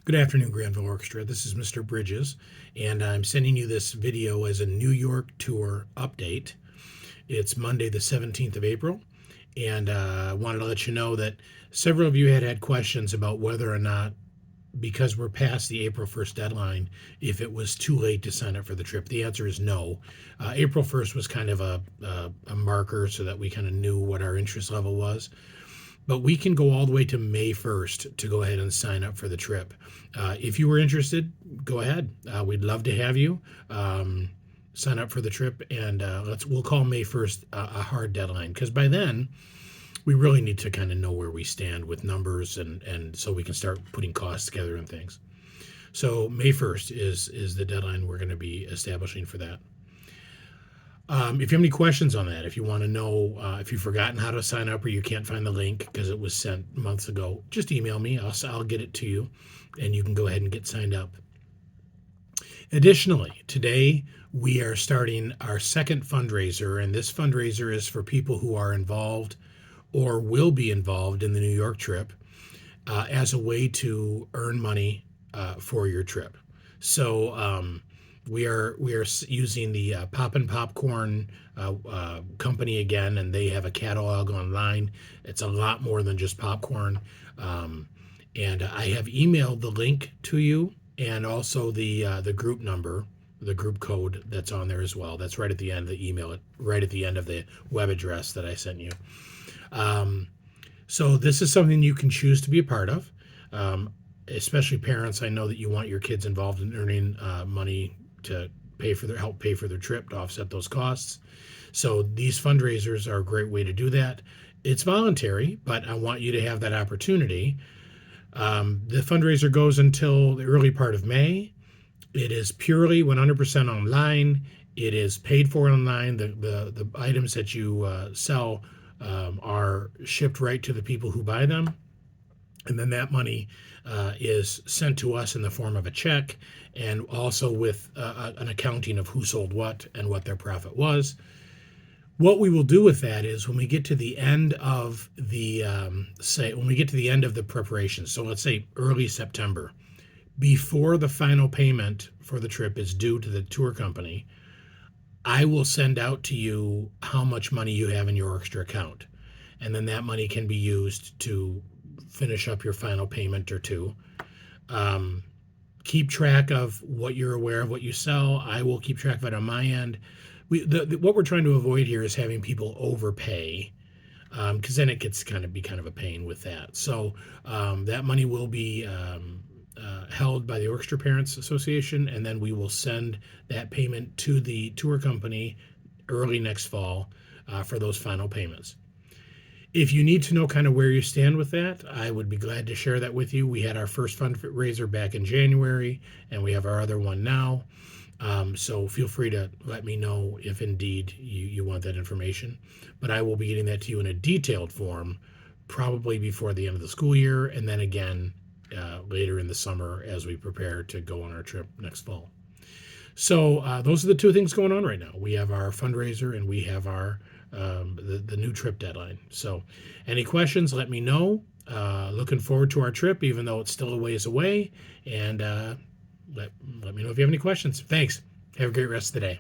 Good afternoon, Granville Orchestra. This is Mr. Bridges, and I'm sending you this video as a New York tour update. It's Monday, the 17th of April, and I wanted to let you know that several of you had questions about whether or not, because we're past the April 1st deadline, if it was too late to sign up for the trip. The answer is no. April 1st was kind of a marker so that we kind of knew what our interest level was. But we can go all the way to May 1st to go ahead and sign up for the trip. If you were interested, go ahead. We'd love to have you sign up for the trip, and we'll call May 1st a hard deadline, because by then we really need to kind of know where we stand with numbers, and so we can start putting costs together and things. So May 1st is the deadline we're going to be establishing for that. If you have any questions on that, if you want to know if you've forgotten how to sign up or you can't find the link because it was sent months ago, just email me. I'll get it to you, and you can go ahead and get signed up. Additionally, today we are starting our second fundraiser, and this fundraiser is for people who are involved or will be involved in the New York trip as a way to earn money for your trip. So we are using the Poppin' Popcorn company again, and they have a catalog online. It's a lot more than just popcorn. And I have emailed the link to you, and also the group number, the group code that's on there as well. That's right at the end of the email, right at the end of the web address that I sent you. So this is something you can choose to be a part of, especially parents. I know that you want your kids involved in earning money to help pay for their trip, to offset those costs. So these fundraisers are a great way to do that. It's voluntary, but I want you to have that opportunity. The fundraiser goes until the early part of May. It is purely 100% online. It is paid for online. The items that you sell are shipped right to the people who buy them. And then that money is sent to us in the form of a check, and also with an accounting of who sold what and what their profit was. What we will do with that is, when we get to the end of the preparation, so let's say early September, before the final payment for the trip is due to the tour company, I will send out to you how much money you have in your orchestra account. And then that money can be used to finish up your final payment or two. Keep track of what you're aware of, what you sell. I will keep track of it on my end. What we're trying to avoid here is having people overpay, because then it gets kind of a pain with that. So that money will be held by the Orchestra Parents Association, and then we will send that payment to the tour company early next fall for those final payments. If you need to know kind of where you stand with that, I would be glad to share that with you. We had our first fundraiser back in January, and we have our other one now. So feel free to let me know if indeed you want that information. But I will be getting that to you in a detailed form, probably before the end of the school year, and then again later in the summer as we prepare to go on our trip next fall. So those are the two things going on right now. We have our fundraiser, and we have our the new trip deadline. So any questions, let me know. Looking forward to our trip, even though it's still a ways away. And let me know if you have any questions. Thanks. Have a great rest of the day.